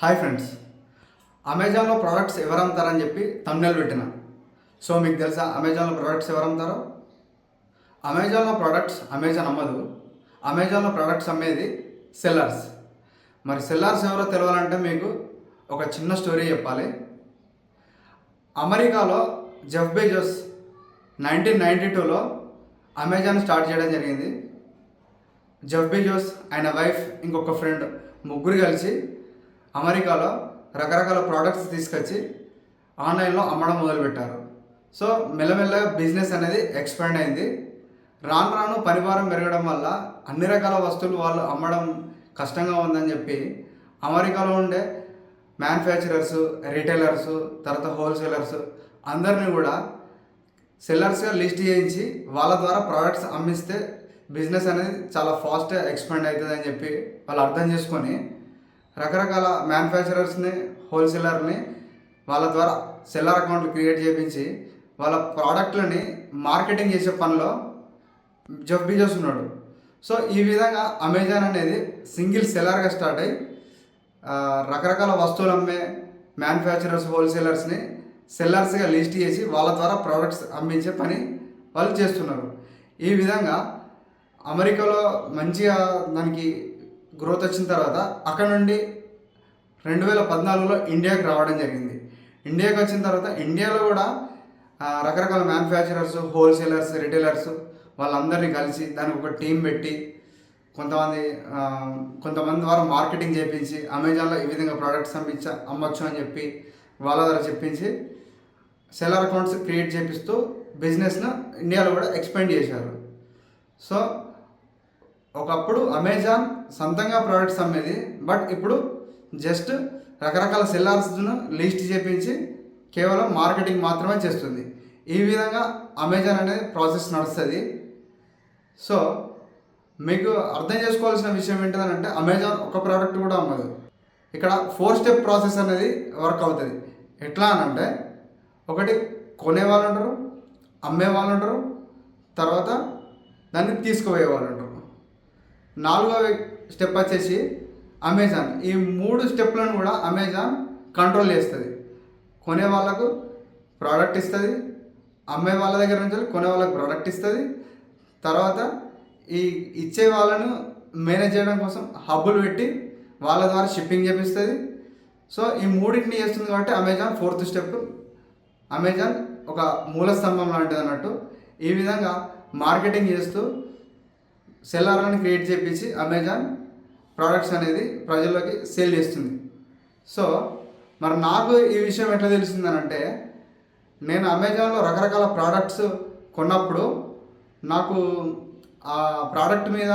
Hi friends, అమెజాన్లో products ఎవరు అమ్ముతారని చెప్పి థంబ్నెయిల్ పెట్టిన. సో మీకు తెలుసా అమెజాన్లో ప్రోడక్ట్స్ ఎవరు అమ్ముతారో? అమెజాన్లో ప్రోడక్ట్స్ అమెజాన్ అమ్మదు. అమెజాన్లో ప్రోడక్ట్స్ అమ్మేది సెల్లర్స్. మరి సెల్లర్స్ ఎవరో తెలియాలంటే మీకు ఒక చిన్న స్టోరీ చెప్పాలి. అమెరికాలో జెఫ్ బెజోస్ 1992లో అమెజాన్ స్టార్ట్ చేయడం జరిగింది. జెఫ్ బెజోస్, ఆయన వైఫ్, ఇంకొక ఫ్రెండ్, ముగ్గురు కలిసి అమెరికాలో రకరకాల ప్రోడక్ట్స్ తీసుకొచ్చి ఆన్లైన్లో అమ్మడం మొదలుపెట్టారు. సో మెల్లమెల్లగా బిజినెస్ అనేది ఎక్స్పాండ్ అయింది. రాను రాను పరివారం పెరగడం వల్ల అన్ని రకాల వస్తువులు వాళ్ళు అమ్మడం కష్టంగా ఉందని చెప్పి అమెరికాలో ఉండే మ్యానుఫ్యాక్చరర్స్, రిటైలర్స్, తర్వాత హోల్సేలర్స్ అందరినీ కూడా సెల్లర్స్గా లిస్ట్ చేయించి వాళ్ళ ద్వారా ప్రోడక్ట్స్ అమ్మిస్తే బిజినెస్ అనేది చాలా ఫాస్ట్గా ఎక్స్పాండ్ అవుతుంది అని చెప్పి వాళ్ళు అర్థం చేసుకొని రకరకాల మ్యానుఫ్యాక్చరర్స్ని, హోల్సేలర్ని వాళ్ళ ద్వారా సెల్లర్ అకౌంట్లు క్రియేట్ చేయించి వాళ్ళ ప్రోడక్ట్లని మార్కెటింగ్ చేసే పనిలో జెఫ్ బెజోస్ ఉన్నాడు. సో ఈ విధంగా అమెజాన్ అనేది సింగిల్ సెల్లర్గా స్టార్ట్ అయ్యి రకరకాల వస్తువులు అమ్మే మ్యానుఫ్యాక్చరర్స్, హోల్సేలర్స్ని సెల్లర్స్గా లిస్ట్ చేసి వాళ్ళ ద్వారా ప్రోడక్ట్స్ అమ్మించే పని వాళ్ళు చేస్తున్నారు. ఈ విధంగా అమెరికాలో మంచిగా దానికి గ్రోత్ వచ్చిన తర్వాత అక్కడ నుండి 2014లో ఇండియాకి రావడం జరిగింది. ఇండియాకి వచ్చిన తర్వాత ఇండియాలో కూడా రకరకాల మ్యానుఫ్యాక్చరర్స్, హోల్సేలర్స్, రిటైలర్స్ వాళ్ళందరినీ కలిసి దానికి ఒక టీం పెట్టి కొంతమంది ద్వారా మార్కెటింగ్ చేయించి అమెజాన్లో ఈ విధంగా ప్రోడక్ట్స్ అమ్మొచ్చు అని చెప్పి వాళ్ళ ద్వారా చెప్పించి సెల్లర్ అకౌంట్స్ క్రియేట్ చేపిస్తూ బిజినెస్ను ఇండియాలో కూడా ఎక్స్పాండ్ చేశారు. సో ఒకప్పుడు అమెజాన్ సొంతంగా ప్రోడక్ట్స్ అమ్మేది, బట్ ఇప్పుడు జస్ట్ రకరకాల సెల్లర్స్ను లిస్ట్ చేపించి కేవలం మార్కెటింగ్ మాత్రమే చేస్తుంది. ఈ విధంగా అమెజాన్ అనేది ప్రాసెస్ నడుస్తుంది. సో మీకు అర్థం చేసుకోవాల్సిన విషయం ఏంటంటే అమెజాన్ ఒక ప్రోడక్ట్ కూడా అమ్మదు. ఇక్కడ 4 స్టెప్ ప్రాసెస్ అనేది వర్క్ అవుతుంది. ఎట్లా అని అంటే, ఒకటి కొనే వాళ్ళు ఉంటారు, అమ్మే వాళ్ళు ఉంటారు, తర్వాత దాన్ని తీసుకుపోయే వాళ్ళు ఉంటారు. 4వ స్టెప్ వచ్చేసి అమెజాన్. ఈ 3 స్టెప్లను కూడా అమెజాన్ కంట్రోల్ చేస్తుంది. కొనే వాళ్ళకు ప్రోడక్ట్ ఇస్తుంది, అమ్మే వాళ్ళ దగ్గర నుంచి కొనే వాళ్ళకు ప్రోడక్ట్ ఇస్తుంది, తర్వాత ఈ ఇచ్చే వాళ్ళను మేనేజ్ చేయడం కోసం హబ్బులు పెట్టి వాళ్ళ ద్వారా షిప్పింగ్ చేపిస్తుంది. సో ఈ మూడింటిని చేస్తుంది కాబట్టి అమెజాన్ 4th స్టెప్. అమెజాన్ ఒక మూల స్తంభం లాంటిది అన్నట్టు. ఈ విధంగా మార్కెటింగ్ చేస్తూ సెల్లర్లను క్రియేట్ చేయించి అమెజాన్ ప్రోడక్ట్స్ అనేది ప్రజల్లోకి సేల్ చేస్తుంది. సో మరి నాకు ఈ విషయం ఎట్లా తెలిసిందనంటే, నేను అమెజాన్లో రకరకాల ప్రోడక్ట్స్ కొన్నప్పుడు నాకు ఆ ప్రోడక్ట్ మీద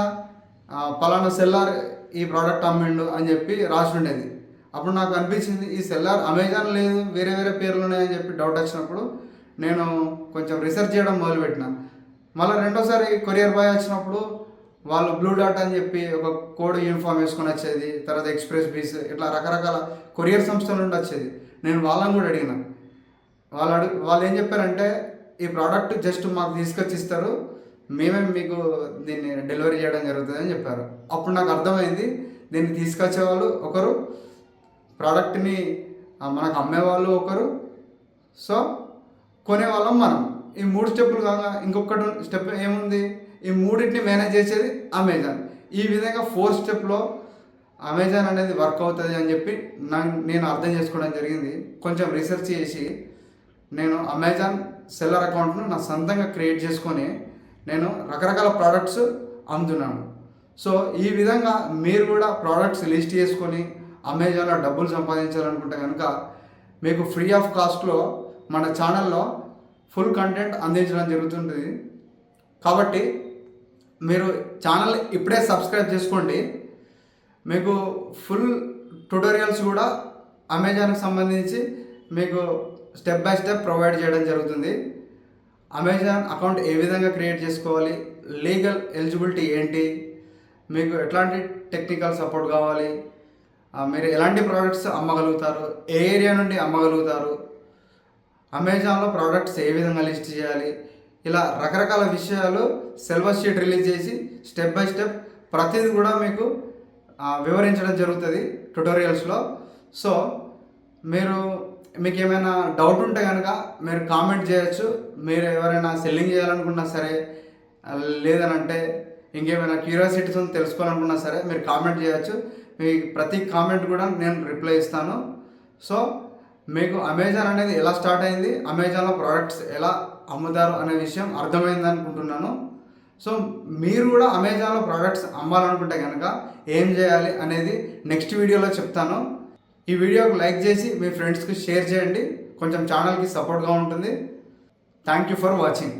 పలానా సెల్లర్ ఈ ప్రోడక్ట్ అమ్మిండు అని చెప్పి రాసి ఉండేది. అప్పుడు నాకు అనిపించింది ఈ సెల్లర్ అమెజాన్ లేదు, వేరే వేరే పేర్లు ఉన్నాయని చెప్పి డౌట్ వచ్చినప్పుడు నేను కొంచెం రీసెర్చ్ చేయడం మొదలుపెట్టిన. మళ్ళీ రెండోసారి కొరియర్ బాయ్ వచ్చినప్పుడు వాళ్ళు బ్లూ డాట్ అని చెప్పి ఒక కోడ్ యూనిఫామ్ వేసుకొని వచ్చేది, తర్వాత ఎక్స్ప్రెస్ బీస్, ఇట్లా రకరకాల కొరియర్ సంస్థల నుండి వచ్చేది. నేను వాళ్ళని కూడా అడిగిన. వాళ్ళు ఏం చెప్పారంటే, ఈ ప్రోడక్ట్ జస్ట్ మాకు తీసుకొచ్చి ఇస్తారు, మేమే మీకు దీన్ని డెలివరీ చేయడం జరుగుతుంది అని చెప్పారు. అప్పుడు నాకు అర్థమైంది, దీన్ని తీసుకొచ్చే వాళ్ళు ఒకరు, ప్రోడక్ట్ని మనకు అమ్మేవాళ్ళు ఒకరు, సో కొనేవాళ్ళం మనం. ఈ 3 స్టెప్పులు కాగా ఇంకొకటి స్టెప్ ఏముంది, ఈ మూడింటిని మేనేజ్ చేసేది అమెజాన్. ఈ విధంగా 4th స్టెప్లో అమెజాన్ అనేది వర్క్ అవుతుంది అని చెప్పి నేను అర్థం చేసుకోవడం జరిగింది. కొంచెం రీసెర్చ్ చేసి నేను అమెజాన్ సెల్లర్ అకౌంట్ను నా సొంతంగా క్రియేట్ చేసుకొని నేను రకరకాల ప్రోడక్ట్స్ అమ్ముతున్నాను. సో ఈ విధంగా మీరు కూడా ప్రోడక్ట్స్ లిస్ట్ చేసుకొని అమెజాన్లో డబ్బులు సంపాదించాలనుకుంటే కనుక మీకు ఫ్రీ ఆఫ్ కాస్ట్లో మన ఛానల్లో ఫుల్ కంటెంట్ అందించడం జరుగుతుంది. కాబట్టి మీరు ఛానల్ ఇప్పుడే సబ్స్క్రైబ్ చేసుకోండి. మీకు ఫుల్ ట్యుటోరియల్స్ కూడా అమెజాన్కి సంబంధించి మీకు స్టెప్ బై స్టెప్ ప్రొవైడ్ చేయడం జరుగుతుంది. అమెజాన్ అకౌంట్ ఏ విధంగా క్రియేట్ చేసుకోవాలి, లీగల్ ఎలిజిబిలిటీ ఏంటి, మీకు ఎట్లాంటి టెక్నికల్ సపోర్ట్ కావాలి, మీరు ఎలాంటి ప్రోడక్ట్స్ అమ్మగలుగుతారు, ఏ ఏరియా నుండి అమ్మగలుగుతారు, అమెజాన్లో ప్రోడక్ట్స్ ఏ విధంగా లిస్ట్ చేయాలి, ఇలా రకరకాల విషయాలు సిలబస్ షీట్ రిలీజ్ చేసి స్టెప్ బై స్టెప్ ప్రతిదీ కూడా మీకు వివరించడం జరుగుతుంది ట్యుటోరియల్స్లో. సో మీకు ఏమైనా డౌట్ ఉంటే కనుక మీరు కామెంట్ చేయొచ్చు. మీరు ఎవరైనా సెల్లింగ్ చేయాలనుకున్నా సరే, లేదనంటే ఇంకేమైనా క్యూరియాసిటీస్ తెలుసుకోవాలనుకున్నా సరే మీరు కామెంట్ చేయొచ్చు. మీ ప్రతి కామెంట్ కూడా నేను రిప్లై ఇస్తాను. సో మీకు అమెజాన్ అనేది ఎలా స్టార్ట్ అయింది, అమెజాన్లో ప్రోడక్ట్స్ ఎలా అమ్ముతారు అనే విషయం అర్థమైంది అనుకుంటున్నాను. సో మీరు కూడా అమెజాన్లో ప్రోడక్ట్స్ అమ్మాలనుకుంటే కనుక ఏం చేయాలి అనేది నెక్స్ట్ వీడియోలో చెప్తాను. ఈ వీడియోకి లైక్ చేసి మీ ఫ్రెండ్స్కి షేర్ చేయండి, కొంచెం ఛానల్కి సపోర్ట్గా ఉంటుంది. Thank you for watching.